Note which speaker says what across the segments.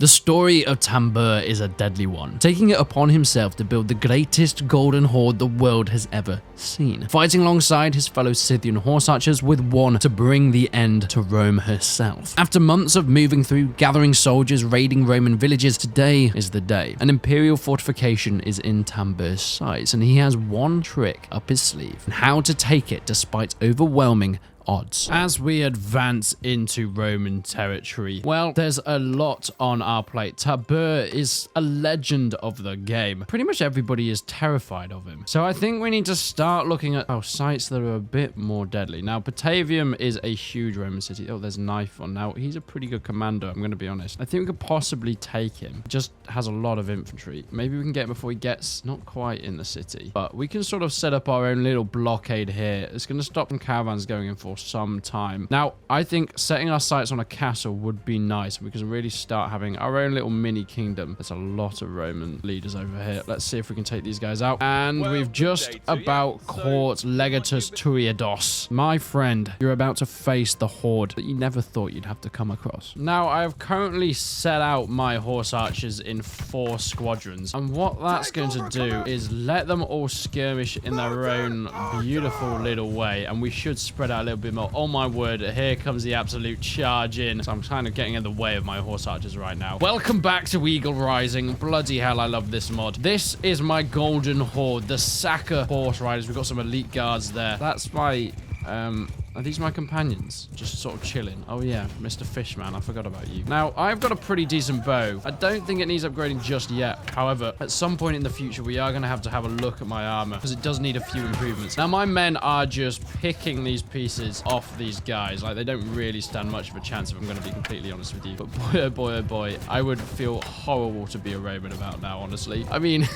Speaker 1: The story of Tambur is a deadly one, taking it upon himself to build the greatest golden horde the world has ever seen, fighting alongside his fellow Scythian horse archers with one to bring the end to Rome herself. After months of moving through, gathering soldiers, raiding Roman villages, today is the day. An imperial fortification is in Tambur's sights, and he has one trick up his sleeve, and how to take it despite overwhelming odds. As we advance into Roman territory, well, there's a lot on our plate. Tambur is a legend of the game. Pretty much everybody is terrified of him. So I think we need to start looking at sites that are a bit more deadly. Now, Batavium is a huge Roman city. Oh, there's Knife on. Now, he's a pretty good commander, I'm going to be honest. I think we could possibly take him. Just has a lot of infantry. Maybe we can get him before he gets not quite in the city. But we can sort of set up our own little blockade here. It's going to stop some caravans going in for some time. Now, I think setting our sights on a castle would be nice. We can really start having our own little mini kingdom. There's a lot of Roman leaders over here. Let's see if we can take these guys out. And we've just about caught Legatus Turiados. My friend, you're about to face the horde that you never thought you'd have to come across. Now, I have currently set out my horse archers in 4 squadrons. And what that's going to do is let them all skirmish in their own beautiful little way. And we should spread out a little bit more. Oh my word, here comes the absolute charge in. So I'm kind of getting in the way of my horse archers right now. Welcome back to Eagle Rising. Bloody hell, I love this mod. This is my golden horde, the Saka horse riders. We've got some elite guards there. That's my... Are these my companions? Just sort of chilling. Oh yeah, Mr. Fishman, I forgot about you. Now, I've got a pretty decent bow. I don't think it needs upgrading just yet. However, at some point in the future, we are going to have a look at my armor because it does need a few improvements. Now, my men are just picking these pieces off these guys. Like, they don't really stand much of a chance if I'm going to be completely honest with you. But boy, oh boy, oh boy, I would feel horrible to be a Roman about now, honestly. I mean,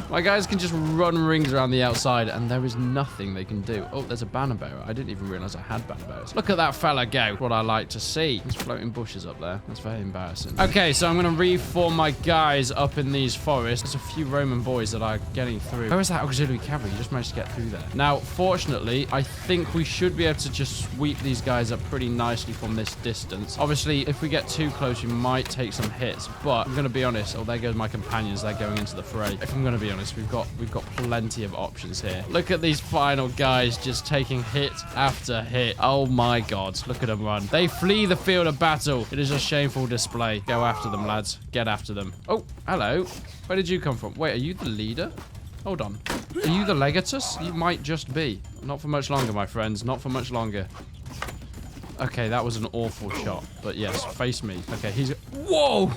Speaker 1: my guys can just run rings around the outside and there is nothing they can do. Oh, there's a banner bearer. I didn't even realize I had banner bearers. Look at that fella go. What I like to see. There's floating bushes up there. That's very embarrassing. Okay, so I'm going to reform my guys up in these forests. There's a few Roman boys that are getting through. Where is that auxiliary cavalry? You just managed to get through there. Now, fortunately, I think we should be able to just sweep these guys up pretty nicely from this distance. Obviously, if we get too close, we might take some hits, but I'm going to be honest. Oh, there goes my companions. They're going into the fray. If I'm going to be honest, we've got plenty of options here. Look at these final guys just taking hit after hit. Oh my god, look at them run. They flee the field of battle. It is a shameful display. Go after them, lads. Get after them. Oh, hello. Where did you come from? Wait, are you the leader? Hold on. Are you the Legatus? You might just be. Not for much longer, my friends. Not for much longer. Okay, that was an awful shot. But yes, face me. Okay, he's... Whoa!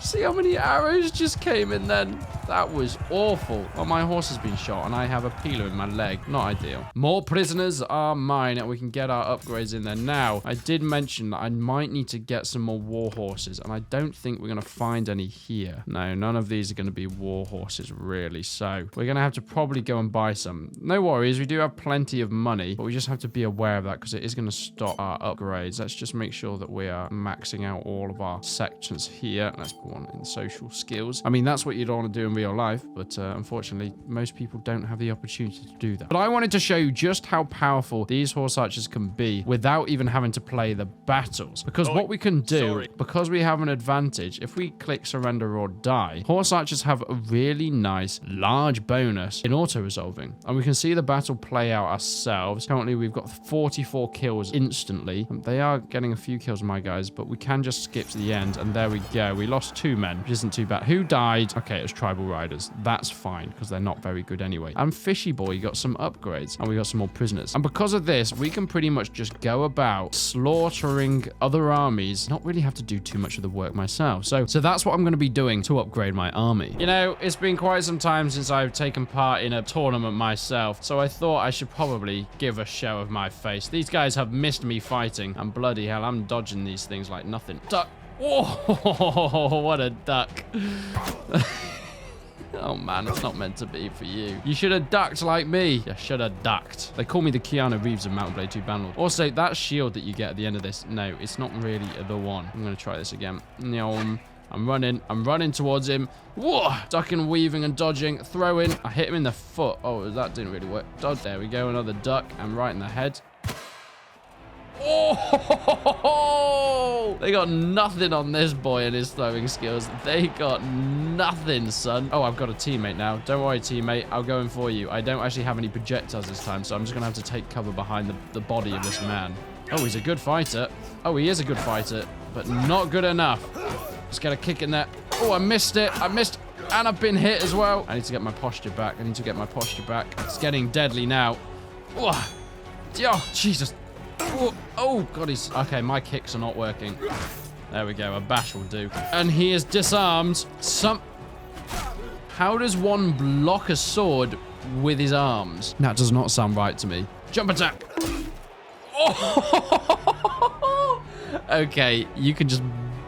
Speaker 1: See how many arrows just came in then? That was awful. Well, my horse has been shot and I have a peeler in my leg. Not ideal. More prisoners are mine and we can get our upgrades in there. Now, I did mention that I might need to get some more war horses and I don't think we're going to find any here. No, none of these are going to be war horses really. So we're going to have to probably go and buy some. No worries. We do have plenty of money, but we just have to be aware of that because it is going to stop our upgrades. Let's just make sure that we are maxing out all of our sections here. Let's put one in social skills. I mean, that's what you'd want to do in real life, but unfortunately, most people don't have the opportunity to do that. But I wanted to show you just how powerful these horse archers can be without even having to play the battles. Because what we can do, because we have an advantage, if we click surrender or die, horse archers have a really nice, large bonus in auto-resolving. And we can see the battle play out ourselves. Currently, we've got 44 kills instantly. They are getting a few kills, my guys, but we can just skip to the end. And there we go. We lost 2 men, which isn't too bad. Who died? Okay, it was Tribal Riders. That's fine, because they're not very good anyway. And Fishy Boy got some upgrades, and we got some more prisoners. And because of this, we can pretty much just go about slaughtering other armies, not really have to do too much of the work myself. So that's what I'm going to be doing to upgrade my army. You know, it's been quite some time since I've taken part in a tournament myself, so I thought I should probably give a show of my face. These guys have missed me fighting, and bloody hell, I'm dodging these things like nothing. Duck. Whoa, what a duck. Oh man, it's not meant to be for you. You should have ducked like me. You should have ducked. They call me the Keanu Reeves of Mountain Blade 2 Bannerlord. Also, that shield that you get at the end of this, no, it's not really the one. I'm going to try this again. I'm running towards him. Whoa! Ducking, weaving, and dodging. Throwing. I hit him in the foot. Oh, that didn't really work. Dodge. There we go. Another duck. And right in the head. Oh, they got nothing on this boy and his throwing skills. They got nothing, son. Oh, I've got a teammate now. Don't worry, teammate. I'll go in for you. I don't actually have any projectiles this time, so I'm just going to have to take cover behind the body of this man. Oh, he's a good fighter. Oh, he is a good fighter, but not good enough. Just get a kick in there. Oh, I missed it. I missed, and I've been hit as well. I need to get my posture back. It's getting deadly now. Oh, Jesus. Oh, God, he's... Okay, my kicks are not working. There we go. A bash will do. And he is disarmed. How does one block a sword with his arms? That does not sound right to me. Jump attack. Oh! Okay, you can just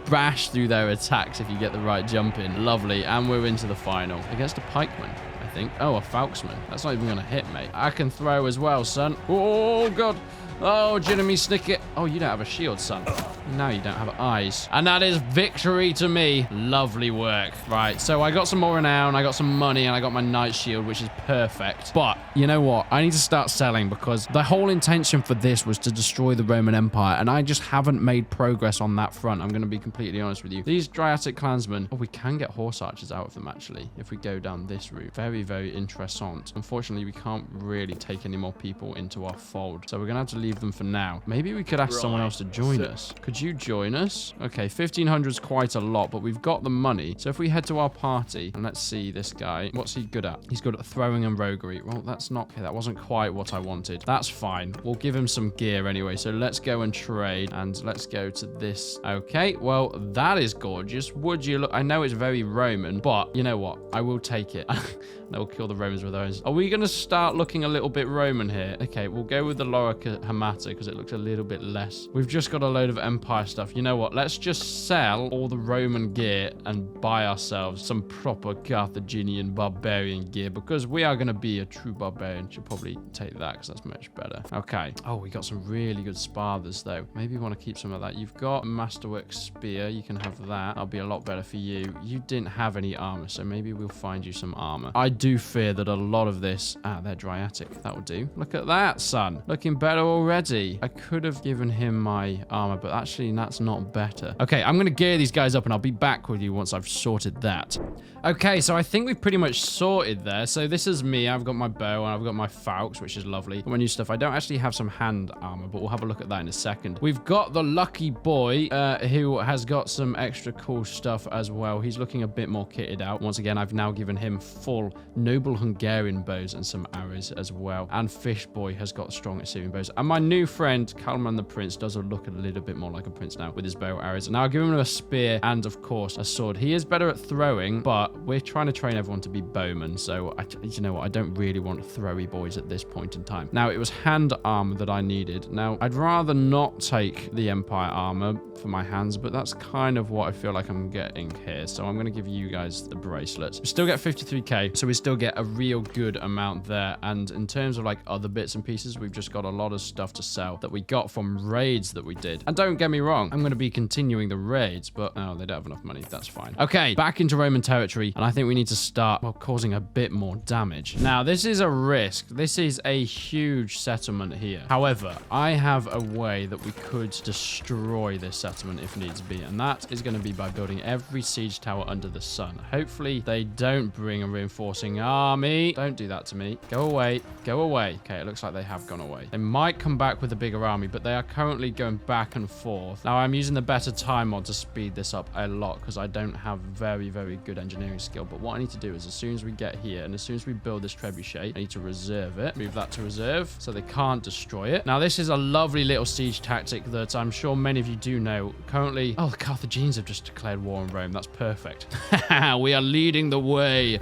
Speaker 1: bash through their attacks if you get the right jump in. Lovely. And we're into the final. Against a pikeman, I think. Oh, a falxman. That's not even going to hit, mate. I can throw as well, son. Oh, God. Oh, Jiminy Snicket. Oh, you don't have a shield, son. Now you don't have eyes. And that is victory to me. Lovely work. Right, so I got some more renown, I got some money, and I got my knight shield, which is perfect. But you know what? I need to start selling because the whole intention for this was to destroy the Roman Empire, and I just haven't made progress on that front. I'm going to be completely honest with you. These Dryatic clansmen, oh, we can get horse archers out of them, actually, if we go down this route. Very, very interessant. Unfortunately, we can't really take any more people into our fold, so we're going to have to leave them for now. Maybe we could ask someone else to join us. Could you join us? Okay, 1,500 is quite a lot, but we've got the money. So if we head to our party, and let's see this guy. What's he good at? He's good at throwing and roguery. Well, that's not... Okay, that wasn't quite what I wanted. That's fine. We'll give him some gear anyway. So let's go and trade, and let's go to this. Okay, well, that is gorgeous. Would you look... I know it's very Roman, but you know what? I will take it. They'll kill the Romans with those. Are we going to start looking a little bit Roman here? Okay, we'll go with the Lorica Hamata because it looks a little bit less. We've just got a load of Empire stuff. You know what? Let's just sell all the Roman gear and buy ourselves some proper Carthaginian barbarian gear because we are going to be a true barbarian. Should probably take that because that's much better. Okay. Oh, we got some really good Sparthas though. Maybe you want to keep some of that. You've got a Masterwork Spear. You can have that. That'll be a lot better for you. You didn't have any armor, so maybe we'll find you some armor. I do fear that a lot of this... Ah, they're Dryatic. That will do. Look at that, son. Looking better already. I could have given him my armor, but actually that's not better. Okay, I'm going to gear these guys up and I'll be back with you once I've sorted that. Okay, so I think we've pretty much sorted there. So this is me. I've got my bow and I've got my falx, which is lovely. My new stuff. I don't actually have some hand armor, but we'll have a look at that in a second. We've got the lucky boy who has got some extra cool stuff as well. He's looking a bit more kitted out. Once again, I've now given him full noble Hungarian bows and some arrows as well. And Fish Boy has got strong Assyrian bows. And my new friend, Kalman the Prince, does look a little bit more like a prince now with his bow arrows. And now I'll give him a spear and, of course, a sword. He is better at throwing, but we're trying to train everyone to be bowmen. So, you know what? I don't really want throwy boys at this point in time. Now, it was hand armor that I needed. Now, I'd rather not take the Empire armor for my hands, but that's kind of what I feel like I'm getting here. So I'm going to give you guys the bracelets. We still get 53k, so we still get a real good amount there. And in terms of like other bits and pieces, we've just got a lot of stuff to sell that we got from raids that we did. And don't get me wrong, I'm going to be continuing the raids, but oh, they don't have enough money. That's fine. Okay, back into Roman territory, and I think we need to start, well, causing a bit more damage. Now, this is a risk. This is a huge settlement here. However, I have a way that we could destroy this settlement if needs be, and that is going to be by building every siege tower under the sun. Hopefully, they don't bring a reinforcing army. Don't do that to me. Go away. Go away. Okay, it looks like they have gone away. They might come back with a bigger army, but they are currently going back and forth. Now, I'm using the better time mod to speed this up a lot because I don't have very, very good engineering skill. But what I need to do is as soon as we get here and as soon as we build this trebuchet, I need to reserve it. Move that to reserve so they can't destroy it. Now, this is a lovely little siege tactic that I'm sure many of you do know. Currently, oh, the Carthaginians have just declared war on Rome. That's perfect. We are leading the way.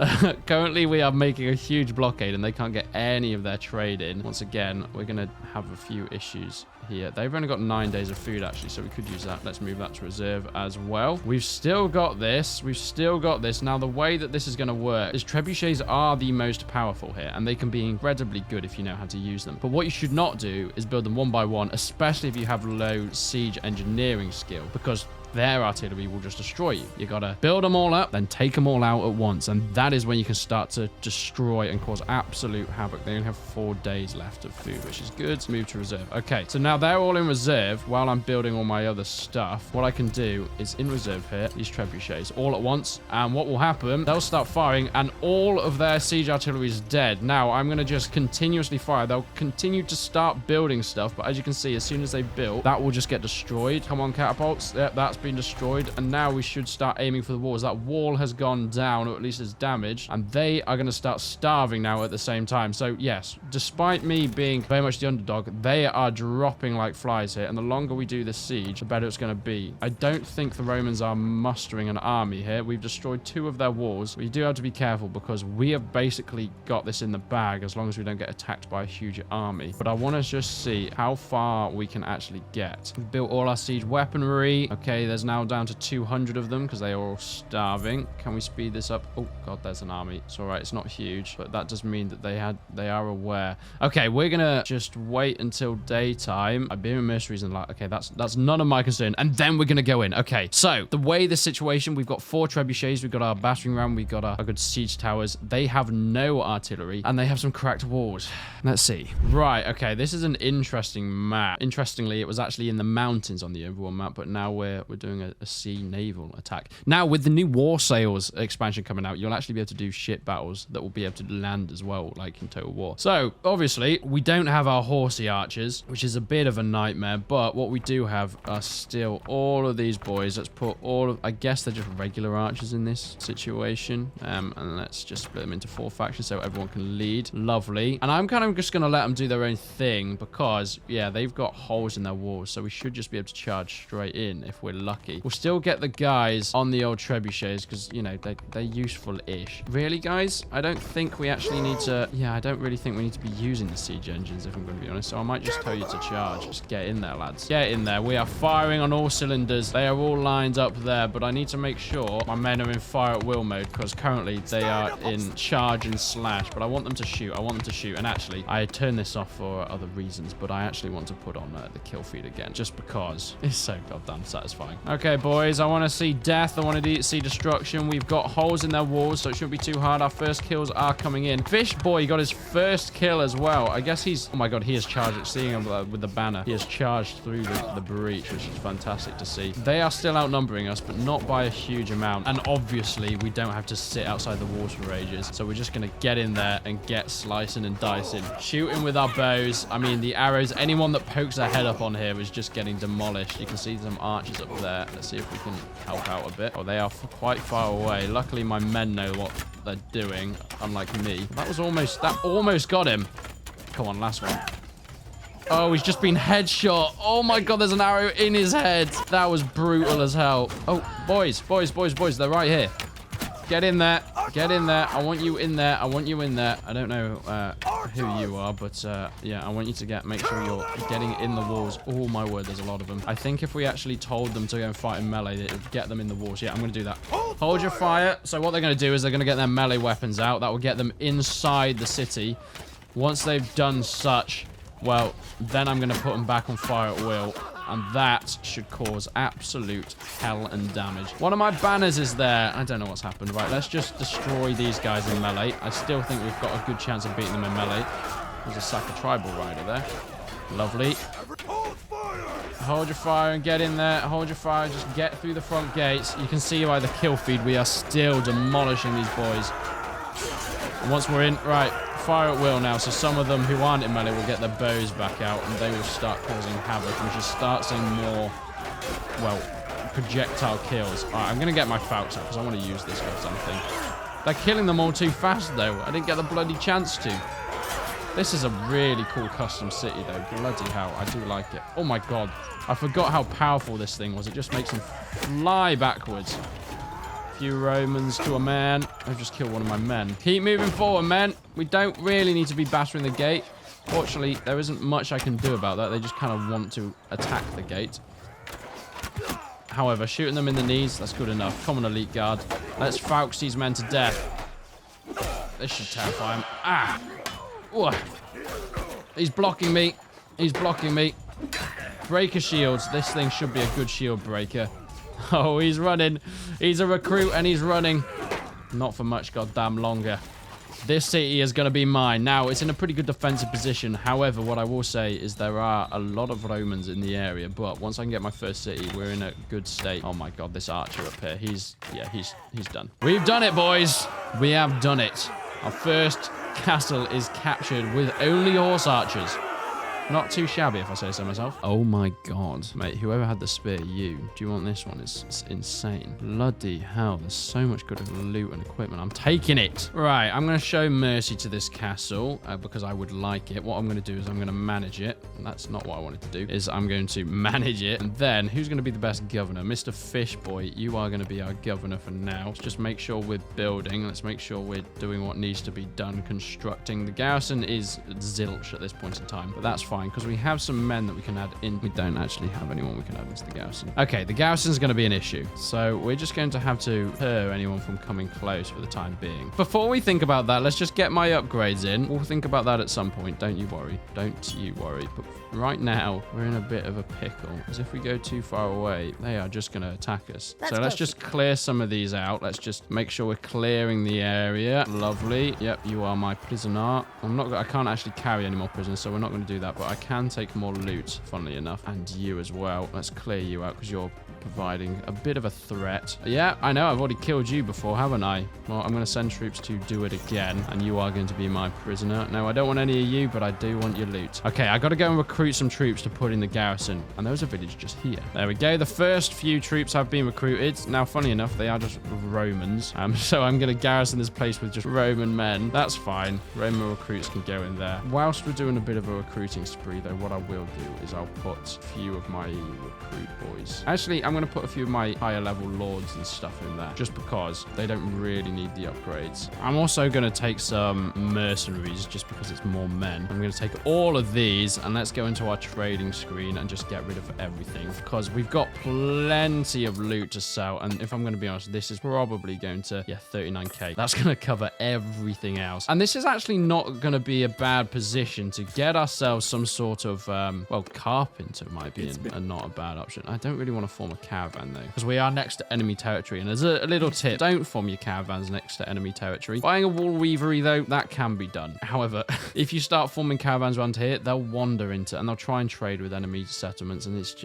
Speaker 1: Currently, we are making a huge blockade and they can't get any of their trade in. Once again, we're going to have a few issues here. They've only got 9 days of food, actually, so we could use that. Let's move that to reserve as well. We've still got this. We've still got this. Now, the way that this is going to work is trebuchets are the most powerful here, and they can be incredibly good if you know how to use them. But what you should not do is build them one by one, especially if you have low siege engineering skill, because their artillery will just destroy you. You gotta build them all up, then take them all out at once. And that is when you can start to destroy and cause absolute havoc. They only have 4 days left of food, which is good. Move to reserve. Okay, so now they're all in reserve while I'm building all my other stuff. What I can do is in reserve here, these trebuchets all at once. And what will happen, they'll start firing and all of their siege artillery is dead. Now I'm going to just continuously fire. They'll continue to start building stuff, but as you can see, as soon as they've built, that will just get destroyed. Come on, catapults. Yep, that's been destroyed. And now we should start aiming for the walls. That wall has gone down, or at least it's damaged, and they are going to start starving now at the same time. So yes, despite me being very much the underdog, they are dropping like flies here, and the longer we do this siege, the better it's going to be. I don't think the Romans are mustering an army here. We've destroyed 2 of their walls. We do have to be careful because we have basically got this in the bag as long as we don't get attacked by a huge army. But I want to just see how far we can actually get. We've built all our siege weaponry. Okay, there's now down to 200 of them because they are all starving. Can we speed this up? Oh god, there's an army. It's all right, it's not huge, but that does mean that they are aware. Okay, we're gonna just wait until daytime. Iberian mercenaries and like, okay, that's none of my concern. And then we're gonna go in. Okay, so the way the situation, we've got 4 trebuchets, we've got our battering ram, we've got our good siege towers. They have no artillery and they have some cracked walls. Let's see. Right, okay, this is an interesting map. Interestingly, it was actually in the mountains on the overall map, but now we're doing a sea naval attack. Now, with the new war sails expansion coming out, you'll actually be able to do ship battles that will be able to land as well, like in Total War. So, obviously, we don't have our horsey archers, which is a bit of a nightmare, but what we do have are still all of these boys. Let's put all of, I guess they're just regular archers in this situation, and let's just split them into 4 factions so everyone can lead. Lovely. And I'm kind of just going to let them do their own thing because, yeah, they've got holes in their walls, so we should just be able to charge straight in if we're lucky. We'll still get the guys on the old trebuchets because, you know, they're useful-ish. Really, guys? I don't think we actually need to... Yeah, I don't really think we need to be using the siege engines, if I'm going to be honest. So I might just tell you to charge. Just get in there, lads. Get in there. We are firing on all cylinders. They are all lined up there, but I need to make sure my men are in fire at will mode because currently they are in charge and slash, but I want them to shoot. I want them to shoot. And actually, I turned this off for other reasons, but I actually want to put on the kill feed again just because it's so goddamn satisfying. Okay, boys, I want to see death. I want to see destruction. We've got holes in their walls, so it shouldn't be too hard. Our first kills are coming in. Fish boy got his first kill as well. I guess he's... Oh my god, he has charged. Seeing him with the banner. He has charged through the breach, which is fantastic to see. They are still outnumbering us, but not by a huge amount. And obviously, we don't have to sit outside the walls for ages. So we're just going to get in there and get slicing and dicing. Shooting with our bows. I mean, the arrows. Anyone that pokes their head up on here is just getting demolished. You can see some archers up there. Let's see if we can help out a bit. Oh, they are quite far away. Luckily, my men know what they're doing, unlike me. That almost got him. Come on, last one. Oh, he's just been headshot. Oh my god, there's an arrow in his head. That was brutal as hell. Oh, boys, they're right here. Get in there. Get in there. I want you in there. I want you in there. I don't know who you are, but yeah, I want you to make sure you're getting in the walls. Oh my word, there's a lot of them. I think if we actually told them to go and fight in melee, it would get them in the walls. Yeah, I'm going to do that. Hold your fire. So what they're going to do is they're going to get their melee weapons out. That will get them inside the city. Once they've done such, well, then I'm going to put them back on fire at will. And that should cause absolute hell and damage. One of my banners is there. I don't know what's happened. Right, let's just destroy these guys in melee. I still think we've got a good chance of beating them in melee. There's a sack of tribal rider there. Lovely. Hold your fire and get in there. Hold your fire. Just get through the front gates. You can see by the kill feed, we are still demolishing these boys. And once we're in, right, fire at will now, so some of them who aren't in melee will get their bows back out and they will start causing havoc. We should start seeing more, well, projectile kills. Alright, I'm going to get my Falcons out because I want to use this for something. They're killing them all too fast, though. I didn't get the bloody chance to. This is a really cool custom city, though. Bloody hell, I do like it. Oh my god, I forgot how powerful this thing was. It just makes them fly backwards. Few Romans to a man. I've just killed one of my men. Keep moving forward, men. We don't really need to be battering the gate. Fortunately, there isn't much I can do about that. They just kind of want to attack the gate. However, shooting them in the knees, that's good enough. Come on, elite guard. Let's Falx these men to death. This should terrify him. Ah! Ooh. He's blocking me. He's blocking me. Breaker shields. This thing should be a good shield breaker. Oh, he's running. He's a recruit and he's running. Not for much goddamn longer. This city is going to be mine. Now, it's in a pretty good defensive position. However, what I will say is there are a lot of Romans in the area. But once I can get my first city, we're in a good state. Oh my god, this archer up here. He's done. We've done it, boys. We have done it. Our first castle is captured with only horse archers. Not too shabby, if I say so myself. Oh my god. Mate, whoever had the spear, do you want this one? It's insane. Bloody hell, there's so much good loot and equipment. I'm taking it. Right, I'm going to show mercy to this castle because I would like it. What I'm going to do is I'm going to manage it. And that's not what I wanted to do, is I'm going to manage it. And then, who's going to be the best governor? Mr. Fishboy, you are going to be our governor for now. Let's just make sure we're building. Let's make sure we're doing what needs to be done, constructing. The garrison is zilch at this point in time, but that's fine. Because we have some men that we can add in. We don't actually have anyone we can add into the garrison. Okay, the garrison's going to be an issue. So we're just going to have to deter anyone from coming close for the time being. Before we think about that, let's just get my upgrades in. We'll think about that at some point. Don't you worry. Don't you worry. But right now, we're in a bit of a pickle. Because if we go too far away, they are just going to attack us. So let's just clear some of these out. Let's just make sure we're clearing the area. Lovely. Yep, you are my prisoner. I can't actually carry any more prisoners, so we're not going to do that. But I can take more loot, funnily enough. And you as well. Let's clear you out because you're providing a bit of a threat. Yeah, I know. I've already killed you before, haven't I? Well, I'm going to send troops to do it again. And you are going to be my prisoner. No, I don't want any of you, but I do want your loot. Okay, I got to go and recruit some troops to put in the garrison. And there's a village just here. There we go. The first few troops have been recruited. Now, funny enough, they are just Romans. So I'm going to garrison this place with just Roman men. That's fine. Roman recruits can go in there. Whilst we're doing a bit of a recruiting spree, though, what I will do is I'll put a few of my recruit boys. Actually, I'm going to put a few of my higher level lords and stuff in there just because they don't really need the upgrades. I'm also going to take some mercenaries just because it's more men. I'm going to take all of these and let's go into our trading screen and just get rid of everything because we've got plenty of loot to sell. And if I'm going to be honest, this is probably going to, 39k. That's going to cover everything else. And this is actually not going to be a bad position to get ourselves some sort of, well, carpenter might be not a bad option. I don't really want to form a caravan though, because we are next to enemy territory. And there's a little tip: don't form your caravans next to enemy territory. Buying a wool weavery though, that can be done. However, if you start forming caravans around here, they'll wander into and they'll try and trade with enemy settlements, and it's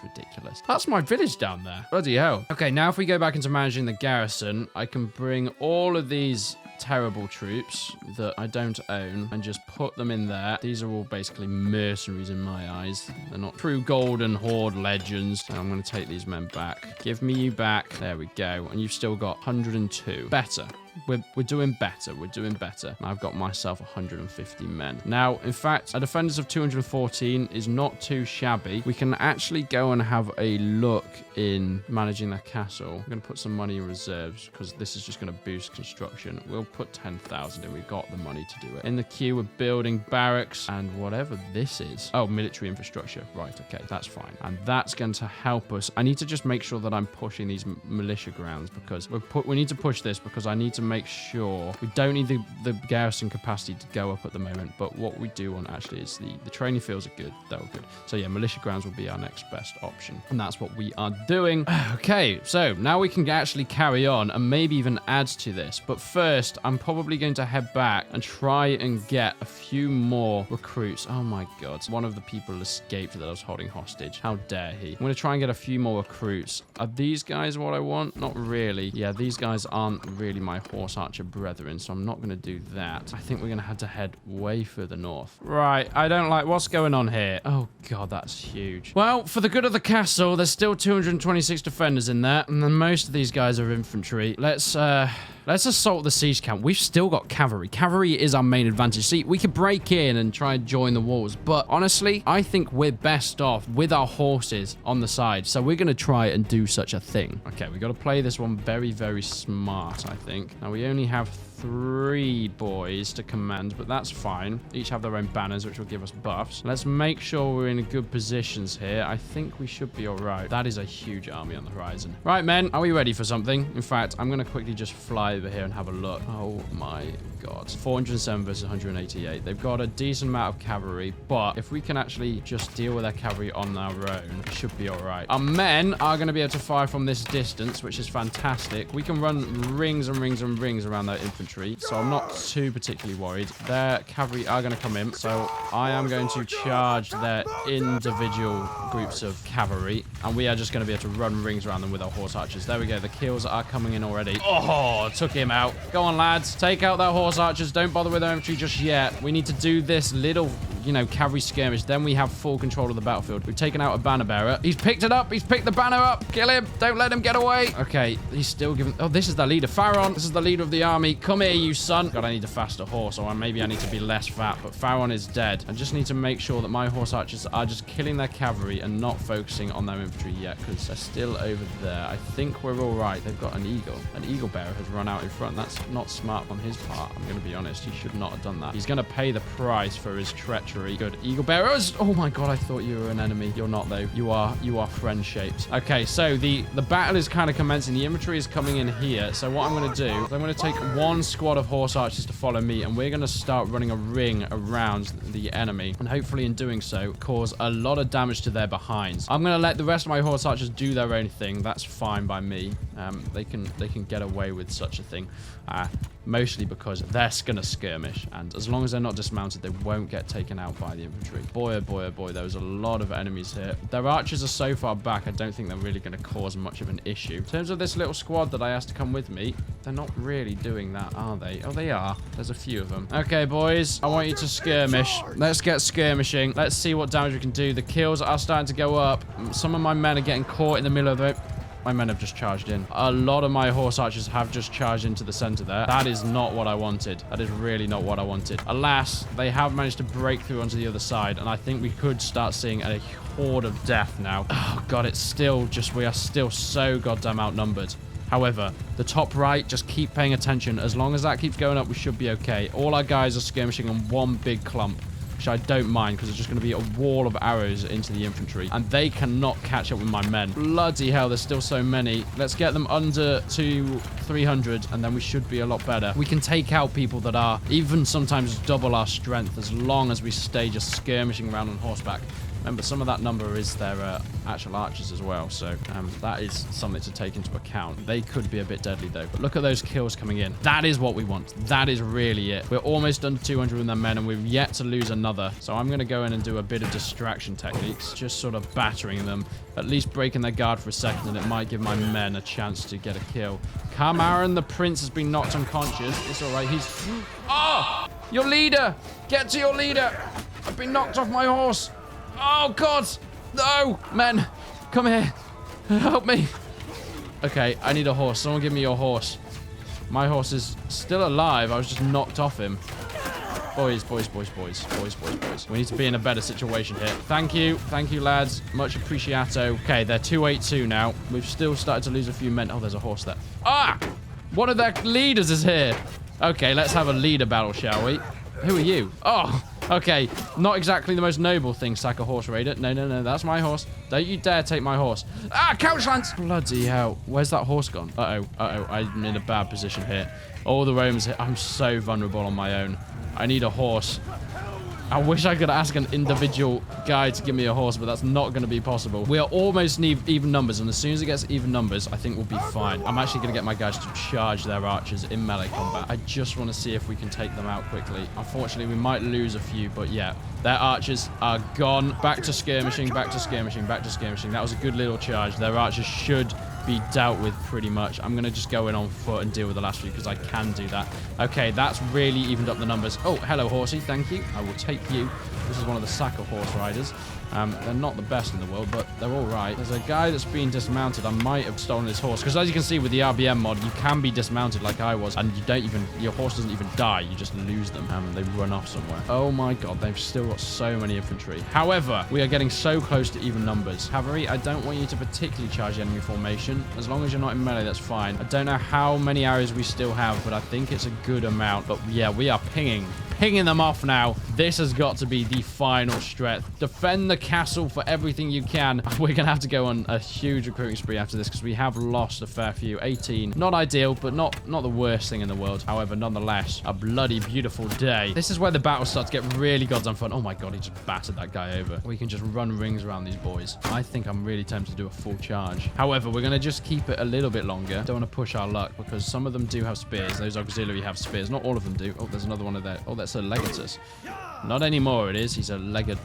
Speaker 1: ridiculous. That's my village down there. Bloody hell. Okay, now if we go back into managing the garrison, I can bring all of these terrible troops that I don't own and just put them in there. These are all basically mercenaries in my eyes. They're not true golden horde legends. So I'm going to take these men back. Give me you back. There we go. And you've still got 102. Better. We're doing better. We're doing better. I've got myself 150 men. Now, in fact, a defenders of 214 is not too shabby. We can actually go and have a look in managing that castle. I'm going to put some money in reserves because this is just going to boost construction. We'll put 10,000 in. We've got the money to do it. In the queue, we're building barracks and whatever this is. Oh, military infrastructure. Right, okay. That's fine. And that's going to help us. I need to just make sure that I'm pushing these militia grounds because we need to push this because I need to make sure we don't need the garrison capacity to go up at the moment, but what we do want actually is the training fields are good. They're all good. So yeah, militia grounds will be our next best option, and that's what we are doing. Okay, so now we can actually carry on and maybe even add to this, but first I'm probably going to head back and try and get a few more recruits. Oh my god, one of the people escaped that I was holding hostage. How dare he? I'm going to try and get a few more recruits. Are these guys what I want? Not really. Yeah, these guys aren't really my horse archer brethren, so I'm not going to do that. I think we're going to have to head way further north. Right, I don't like what's going on here. Oh god, that's huge. Well, for the good of the castle, there's still 226 defenders in there, and then most of these guys are infantry. Let's assault the siege camp. We've still got cavalry. Cavalry is our main advantage. See, we could break in and try and join the walls, but honestly, I think we're best off with our horses on the side, so we're going to try and do such a thing. Okay, we got to play this one very, very smart, I think. Now, we only have 3 boys to command, but that's fine. Each have their own banners, which will give us buffs. Let's make sure we're in good positions here. I think we should be all right. That is a huge army on the horizon. Right, men, are we ready for something? In fact, I'm going to quickly just fly over here and have a look. Oh my God. 407 versus 188. They've got a decent amount of cavalry, but if we can actually just deal with their cavalry on our own, it should be all right. Our men are going to be able to fire from this distance, which is fantastic. We can run rings and rings and rings around their infantry, so I'm not too particularly worried. Their cavalry are going to come in, so I am going to charge their individual groups of cavalry, and we are just going to be able to run rings around them with our horse archers. There we go. The kills are coming in already. Oh, took him out. Go on, lads. Take out that horse archers. Don't bother with their infantry just yet. We need to do this little, you know, cavalry skirmish. Then we have full control of the battlefield. We've taken out a banner bearer. He's picked it up. He's picked the banner up. Kill him. Don't let him get away. Okay. He's still giving... Oh, this is the leader. Pharaon. This is the leader of the army. Come here, you son. God, I need a faster horse, or maybe I need to be less fat, but Pharaon is dead. I just need to make sure that my horse archers are just killing their cavalry and not focusing on their infantry yet, because they're still over there. I think we're all right. They've got an eagle. An eagle bearer has run out in front. That's not smart on his part. I'm going to be honest. He should not have done that. He's going to pay the price for his treachery. Good. Eagle bearers. Oh my God. I thought you were an enemy. You're not, though. You are friend-shaped. Okay. So the battle is kind of commencing. The infantry is coming in here. So what I'm going to do is I'm going to take one squad of horse archers to follow me, and we're going to start running a ring around the enemy, and hopefully in doing so cause a lot of damage to their behinds. I'm going to let the rest of my horse archers do their own thing. That's fine by me. They can get away with such a thing, mostly because they're going to skirmish, and as long as they're not dismounted, they won't get taken out by the infantry. Boy, oh boy, oh boy, there was a lot of enemies here. Their archers are so far back, I don't think they're really going to cause much of an issue. In terms of this little squad that I asked to come with me, they're not really doing that, are they? Oh, they are. There's a few of them. Okay, boys, I want you to skirmish. Let's get skirmishing. Let's see what damage we can do. The kills are starting to go up. Some of my men are getting caught in the middle of it. My men have just charged in. A lot of my horse archers have just charged into the center there. That is not what I wanted. That is really not what I wanted. Alas, they have managed to break through onto the other side, and I think we could start seeing a horde of death now. Oh, God, it's still just... We are still so goddamn outnumbered. However, the top right, just keep paying attention. As long as that keeps going up, we should be okay. All our guys are skirmishing on one big clump, which I don't mind, because it's just going to be a wall of arrows into the infantry, and they cannot catch up with my men. Bloody hell, there's still so many. Let's get them under to 300, and then we should be a lot better. We can take out people that are even sometimes double our strength, as long as we stay just skirmishing around on horseback. Remember, some of that number is their actual archers as well, so that is something to take into account. They could be a bit deadly, though. But look at those kills coming in. That is what we want. That is really it. We're almost under 200 with their men, and we've yet to lose another. So I'm going to go in and do a bit of distraction techniques, just sort of battering them, at least breaking their guard for a second, and it might give my men a chance to get a kill. Come, Aaron. The prince has been knocked unconscious. It's all right. He's... Oh! Your leader! Get to your leader! I've been knocked off my horse. Oh, God! No! Men, come here. Help me. Okay, I need a horse. Someone give me your horse. My horse is still alive. I was just knocked off him. Boys, boys, boys, boys. Boys, boys, boys. We need to be in a better situation here. Thank you. Thank you, lads. Much appreciato. Okay, they're 282 now. We've still started to lose a few men. Oh, there's a horse there. Ah! One of their leaders is here. Okay, let's have a leader battle, shall we? Who are you? Oh, okay. Not exactly the most noble thing, sack a horse raider. No, no, no. That's my horse. Don't you dare take my horse. Ah, couch lance! Bloody hell. Where's that horse gone? Uh-oh. Uh-oh. I'm in a bad position here. All the Romans here. I'm so vulnerable on my own. I need a horse. I wish I could ask an individual guy to give me a horse, but that's not going to be possible. We are almost even numbers, and as soon as it gets even numbers, I think we'll be fine. I'm actually going to get my guys to charge their archers in melee combat. I just want to see if we can take them out quickly. Unfortunately, we might lose a few, but yeah. Their archers are gone. Back to skirmishing, back to skirmishing, back to skirmishing. That was a good little charge. Their archers should be dealt with pretty much. I'm going to just go in on foot and deal with the last few because I can do that. Okay, that's really evened up the numbers. Oh, hello, horsey. Thank you. I will take you. This is one of the sack of horse riders. They're not the best in the world, but they're all right. There's a guy that's been dismounted. I might have stolen his horse because, as you can see with the RBM mod, you can be dismounted like I was, and you don't even, your horse doesn't even die. You just lose them. They run off somewhere. Oh my God, they've still got so many infantry. However, we are getting so close to even numbers. Cavalry, I don't want you to particularly charge enemy formation. patient. As long as you're not in melee, that's fine. I don't know how many arrows we still have, but I think it's a good amount. But yeah, we are pinging them off now. This has got to be the final stretch. Defend the castle for everything you can. We're gonna have to go on a huge recruiting spree after this because we have lost a fair few. 18, not ideal, but not the worst thing in the world. However, nonetheless, a bloody beautiful day. This is where the battles start to get really goddamn fun. Oh my god, he just battered that guy over. We can just run rings around these boys. I think I'm really tempted to do a full charge. However, we're gonna just keep it a little bit longer. Don't want to push our luck because some of them do have spears. Those auxiliary have spears. Not all of them do. Oh, there's another one of that. Oh, that's a Legatus. Not anymore, it is. He's a Lega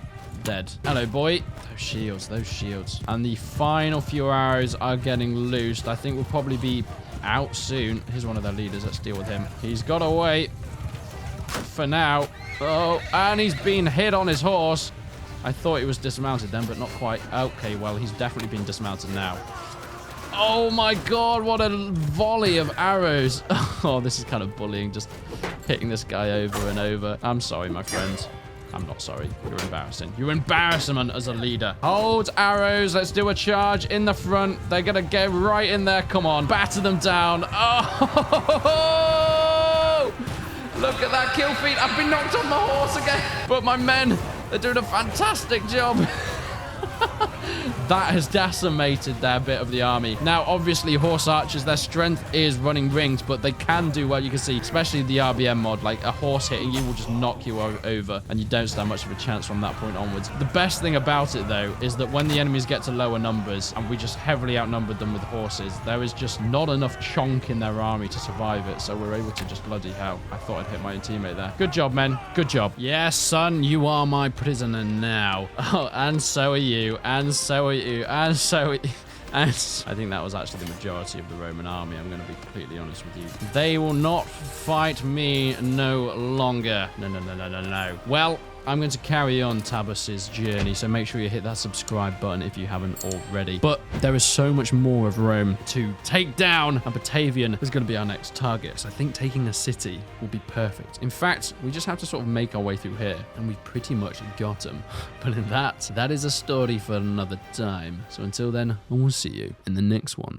Speaker 1: dead. Hello, boy. Those shields. And the final few arrows are getting loosed. I think we'll probably be out soon. Here's one of their leaders. Let's deal with him. He's got away for now. Oh, and he's been hit on his horse. I thought he was dismounted then, but not quite. Okay, well, he's definitely been dismounted now. Oh my god, what a volley of arrows. Oh, this is kind of bullying, just hitting this guy over and over. I'm sorry, my friend. I'm not sorry. You're embarrassing. You're embarrassment as a leader. Hold arrows. Let's do a charge in the front. They're going to get right in there. Come on. Batter them down. Oh! Look at that kill feed. I've been knocked off my horse again. But my men, they're doing a fantastic job. That has decimated their bit of the army. Now, obviously, horse archers, their strength is running rings, but they can do well. You can see, especially the RBM mod, like a horse hitting you will just knock you over, and you don't stand much of a chance from that point onwards. The best thing about it, though, is that when the enemies get to lower numbers, and we just heavily outnumbered them with horses, there is just not enough chonk in their army to survive it, so we're able to just bloody hell. I thought I'd hit my own teammate there. Good job, men. Good job. Yes, son, you are my prisoner now. Oh, and so are you. And so are you. And so it, and I think that was actually the majority of the Roman army. I'm going to be completely honest with you. They will not fight me no longer. No. Well, I'm going to carry on Tabas's journey, so make sure you hit that subscribe button if you haven't already. But there is so much more of Rome to take down, and Batavian is going to be our next target. So I think taking a city will be perfect. In fact, we just have to sort of make our way through here, and we've pretty much got them. But in that is a story for another time. So until then, I will see you in the next one.